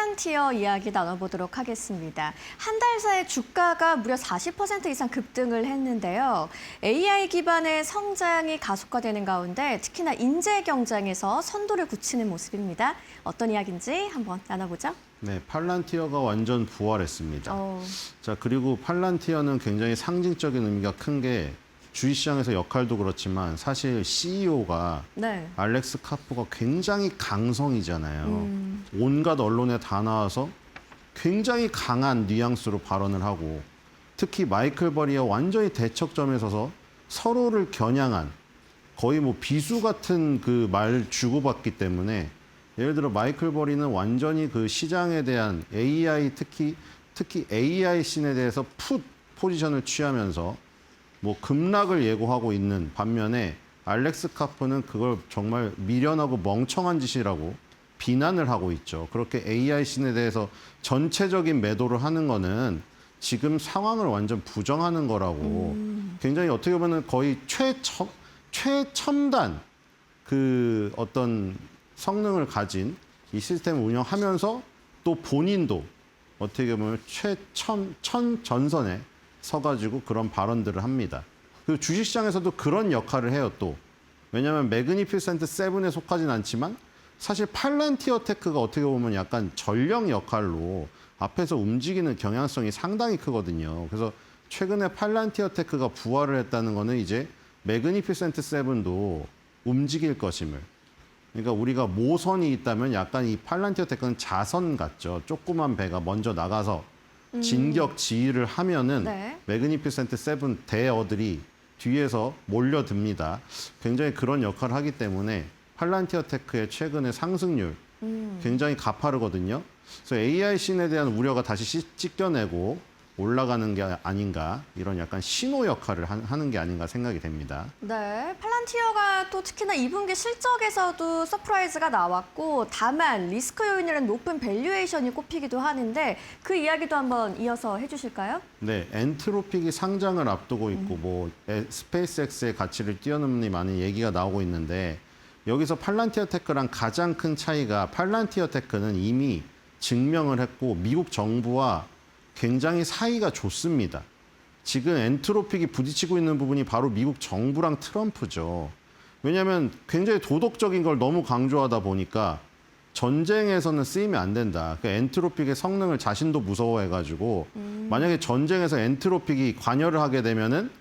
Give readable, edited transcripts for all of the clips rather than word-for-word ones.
팔란티어 이야기 나눠보도록 하겠습니다. 한 달 사이 주가가 무려 40% 이상 급등을 했는데요. AI 기반의 성장이 가속화되는 가운데 특히나 인재 경쟁에서 선도를 굳히는 모습입니다. 어떤 이야기인지 한번 나눠보죠. 네, 팔란티어가 완전 부활했습니다. 자, 그리고 팔란티어는 굉장히 상징적인 의미가 큰 게 주식시장에서 역할도 그렇지만 사실 CEO가 네. 알렉스 카프가 굉장히 강성이잖아요. 온갖 언론에 다 나와서 굉장히 강한 뉘앙스로 발언을 하고 특히 마이클 버리와 완전히 대척점에 서서 서로를 겨냥한 거의 뭐 비수 같은 그 말 주고받기 때문에 예를 들어 마이클 버리는 완전히 그 시장에 대한 AI 특히 AI 씬에 대해서 풋 포지션을 취하면서 뭐 급락을 예고하고 있는 반면에 알렉스 카프는 그걸 정말 미련하고 멍청한 짓이라고 비난을 하고 있죠. 그렇게 AI 씬에 대해서 전체적인 매도를 하는 거는 지금 상황을 완전 부정하는 거라고 굉장히 어떻게 보면 거의 최첨단 그 어떤 성능을 가진 이 시스템을 운영하면서 또 본인도 어떻게 보면 최전선에 서가지고 그런 발언들을 합니다. 그리고 주식시장에서도 그런 역할을 해요, 또. 왜냐하면 매그니피센트 7에 속하진 않지만 사실 팔란티어 테크가 어떻게 보면 약간 전령 역할로 앞에서 움직이는 경향성이 상당히 크거든요. 그래서 최근에 팔란티어 테크가 부활을 했다는 거는 이제 매그니피센트 7도 움직일 것임을. 그러니까 우리가 모선이 있다면 약간 이 팔란티어 테크는 자선 같죠. 조그만 배가 먼저 나가서 진격 지휘를 하면은 네. 매그니피센트 7 대어들이 뒤에서 몰려듭니다. 굉장히 그런 역할을 하기 때문에 팔란티어 테크의 최근의 상승률 굉장히 가파르거든요. 그래서 AI 씬에 대한 우려가 다시 찢겨내고 올라가는 게 아닌가 이런 약간 신호 역할을 하는 게 아닌가 생각이 됩니다. 네, 팔란티어가 또 특히나 2분기 실적에서도 서프라이즈가 나왔고 다만 리스크 요인이라는 높은 밸류에이션이 꼽히기도 하는데 그 이야기도 한번 이어서 해주실까요? 네, 엔트로픽이 상장을 앞두고 있고 뭐 스페이스X의 가치를 뛰어넘니 많은 얘기가 나오고 있는데 여기서 팔란티어 테크랑 가장 큰 차이가 팔란티어 테크는 이미 증명을 했고 미국 정부와 굉장히 사이가 좋습니다. 지금 엔트로픽이 부딪히고 있는 부분이 바로 미국 정부랑 트럼프죠. 왜냐하면 굉장히 도덕적인 걸 너무 강조하다 보니까 전쟁에서는 쓰이면 안 된다. 그 엔트로픽의 성능을 자신도 무서워해가지고 만약에 전쟁에서 엔트로픽이 관여를 하게 되면은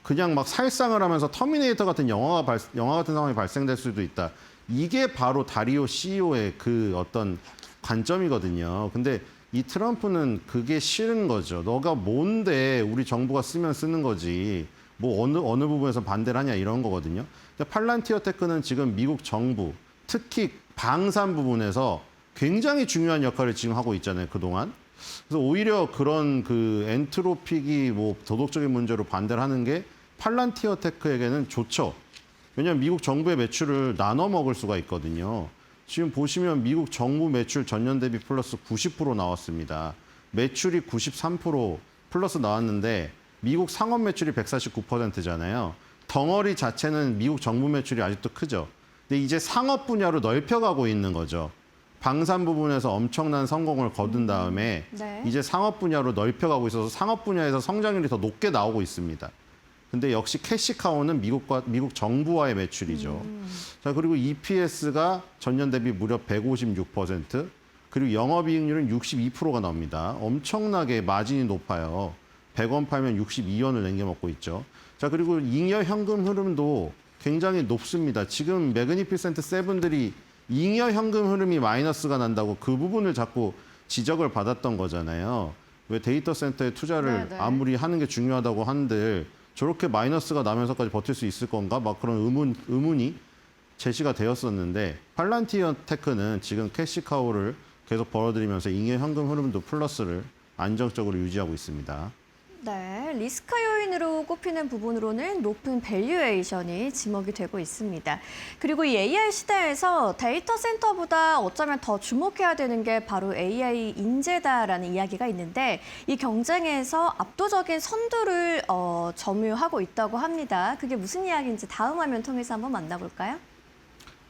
그냥 막 살상을 하면서 터미네이터 같은 영화 같은 상황이 발생될 수도 있다. 이게 바로 다리오 CEO의 그 어떤 관점이거든요. 근데 이 트럼프는 그게 싫은 거죠. 너가 뭔데 우리 정부가 쓰면 쓰는 거지. 뭐 어느 부분에서 반대를 하냐 이런 거거든요. 근데 팔란티어 테크는 지금 미국 정부, 특히 방산 부분에서 굉장히 중요한 역할을 지금 하고 있잖아요. 그동안. 그래서 오히려 그런 그 엔트로픽이 뭐 도덕적인 문제로 반대를 하는 게 팔란티어 테크에게는 좋죠. 왜냐하면 미국 정부의 매출을 나눠 먹을 수가 있거든요. 지금 보시면 미국 정부 매출 전년 대비 플러스 90% 나왔습니다. 매출이 93% 플러스 나왔는데 미국 상업 매출이 149%잖아요. 덩어리 자체는 미국 정부 매출이 아직도 크죠. 근데 이제 상업 분야로 넓혀가고 있는 거죠. 방산 부분에서 엄청난 성공을 거둔 다음에 네. 이제 상업 분야로 넓혀가고 있어서 상업 분야에서 성장률이 더 높게 나오고 있습니다. 근데 역시 캐시카우는 미국 정부와의 매출이죠. 자, 그리고 EPS가 전년 대비 무려 156%, 그리고 영업이익률은 62%가 나옵니다. 엄청나게 마진이 높아요. 100원 팔면 62원을 남겨먹고 있죠. 자, 그리고 잉여 현금 흐름도 굉장히 높습니다. 지금 매그니피센트 7들이 잉여 현금 흐름이 마이너스가 난다고 그 부분을 자꾸 지적을 받았던 거잖아요. 왜 데이터 센터에 투자를 네네. 아무리 하는 게 중요하다고 한들 저렇게 마이너스가 나면서까지 버틸 수 있을 건가? 막 그런 의문이 제시가 되었었는데 팔란티어 테크는 지금 캐시카우를 계속 벌어들이면서 잉여 현금 흐름도 플러스를 안정적으로 유지하고 있습니다. 네, 리스크 요인으로 꼽히는 부분으로는 높은 밸류에이션이 지목이 되고 있습니다. 그리고 이 AI 시대에서 데이터 센터보다 어쩌면 더 주목해야 되는 게 바로 AI 인재다라는 이야기가 있는데 이 경쟁에서 압도적인 선두를 점유하고 있다고 합니다. 그게 무슨 이야기인지 다음 화면 통해서 한번 만나볼까요?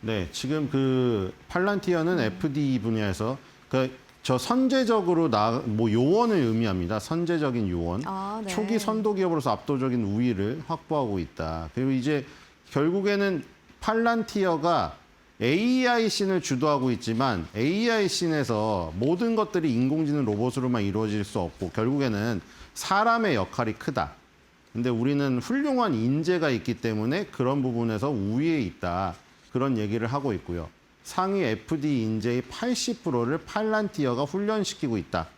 네, 지금 그 팔란티어는 FD 분야에서 그 저 선제적으로 뭐 요원을 의미합니다. 선제적인 요원. 아, 네. 초기 선도 기업으로서 압도적인 우위를 확보하고 있다. 그리고 이제 결국에는 팔란티어가 AI 씬을 주도하고 있지만 AI 씬에서 모든 것들이 인공지능 로봇으로만 이루어질 수 없고 결국에는 사람의 역할이 크다. 근데 우리는 훌륭한 인재가 있기 때문에 그런 부분에서 우위에 있다. 그런 얘기를 하고 있고요. 상위 FD 인재의 80%를 팔란티어가 훈련시키고 있다.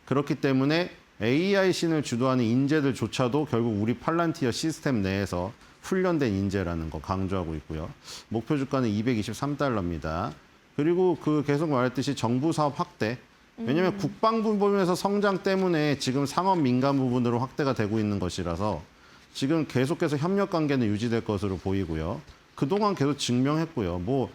그렇기 때문에 AI 씬을 주도하는 인재들조차도 결국 우리 팔란티어 시스템 내에서 훈련된 인재라는 거 강조하고 있고요. 목표 주가는 223달러입니다. 그리고 계속 말했듯이 정부 사업 확대. 왜냐하면 국방부 부분에서 성장 때문에 지금 상업 민간 부분으로 확대가 되고 있는 것이라서 지금 계속해서 협력 관계는 유지될 것으로 보이고요. 그동안 계속 증명했고요. 뭐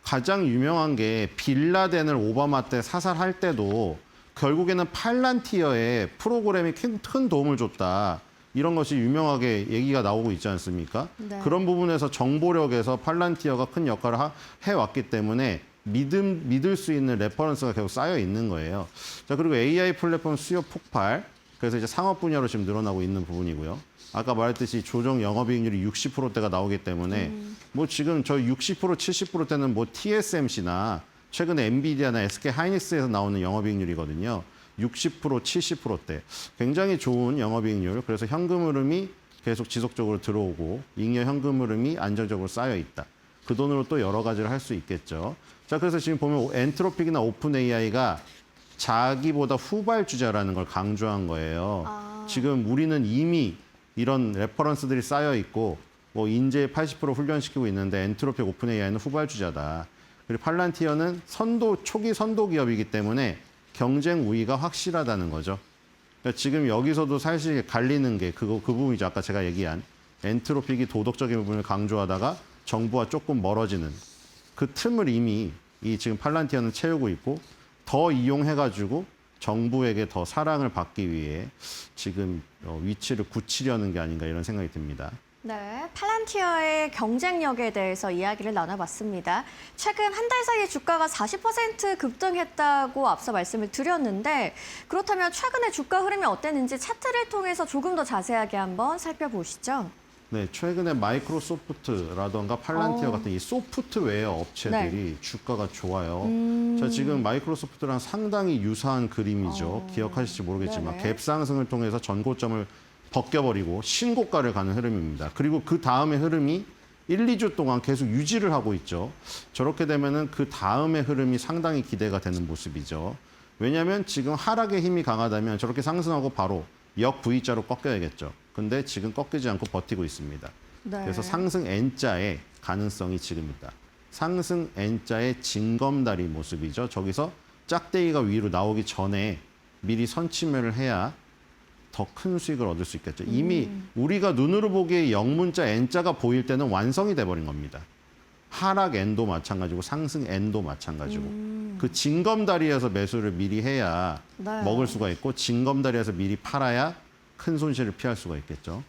가장 유명한 게 빌라덴을 오바마 때 사살할 때도 결국에는 팔란티어의 프로그램이 큰 도움을 줬다. 이런 것이 유명하게 얘기가 나오고 있지 않습니까? 네. 그런 부분에서 정보력에서 팔란티어가 큰 역할을 해왔기 때문에 믿을 수 있는 레퍼런스가 계속 쌓여 있는 거예요. 자, 그리고 AI 플랫폼 수요 폭발. 그래서 이제 상업 분야로 지금 늘어나고 있는 부분이고요. 아까 말했듯이 조정 영업이익률이 60%대가 나오기 때문에 뭐 지금 저 60% 70%대는 뭐 TSMC나 최근에 엔비디아나 SK 하이닉스에서 나오는 영업이익률이거든요. 60% 70%대. 굉장히 좋은 영업이익률. 그래서 현금 흐름이 계속 지속적으로 들어오고 잉여 현금 흐름이 안정적으로 쌓여 있다. 그 돈으로 또 여러 가지를 할 수 있겠죠. 자, 그래서 지금 보면 엔트로픽이나 오픈 AI가 자기보다 후발주자라는 걸 강조한 거예요. 지금 우리는 이미 이런 레퍼런스들이 쌓여 있고 뭐 인재의 80% 훈련시키고 있는데 엔트로픽 오픈 AI는 후발주자다. 그리고 팔란티어는 초기 선도 기업이기 때문에 경쟁 우위가 확실하다는 거죠. 그러니까 지금 여기서도 사실 갈리는 게 그 부분이죠. 아까 제가 얘기한 엔트로픽이 도덕적인 부분을 강조하다가 정부와 조금 멀어지는 그 틈을 이미 지금 팔란티어는 채우고 있고 더 이용해가지고 정부에게 더 사랑을 받기 위해 지금 위치를 굳히려는 게 아닌가 이런 생각이 듭니다. 네, 팔란티어의 경쟁력에 대해서 이야기를 나눠봤습니다. 최근 한 달 사이에 주가가 40% 급등했다고 앞서 말씀을 드렸는데 그렇다면 최근에 주가 흐름이 어땠는지 차트를 통해서 조금 더 자세하게 한번 살펴보시죠. 네, 최근에 마이크로소프트라던가 팔란티어 같은 이 소프트웨어 업체들이 주가가 좋아요. 자, 지금 마이크로소프트랑 상당히 유사한 그림이죠. 기억하실지 모르겠지만 네네. 갭 상승을 통해서 전고점을 벗겨버리고 신고가를 가는 흐름입니다. 그리고 그 다음의 흐름이 1, 2주 동안 계속 유지를 하고 있죠. 저렇게 되면은 그 다음의 흐름이 상당히 기대가 되는 모습이죠. 왜냐하면 지금 하락의 힘이 강하다면 저렇게 상승하고 바로 역 V자로 꺾여야겠죠. 근데 지금 꺾이지 않고 버티고 있습니다. 네. 그래서 상승 N자의 가능성이 지금 있다. 상승 N자의 징검다리 모습이죠. 저기서 짝대기가 위로 나오기 전에 미리 선침매를 해야 더 큰 수익을 얻을 수 있겠죠. 이미 우리가 눈으로 보기에 영문자 N자가 보일 때는 완성이 돼버린 겁니다. 하락 N도 마찬가지고 상승 N도 마찬가지고. 그 징검다리에서 매수를 미리 해야 네. 먹을 수가 있고 징검다리에서 미리 팔아야 큰 손실을 피할 수가 있겠죠.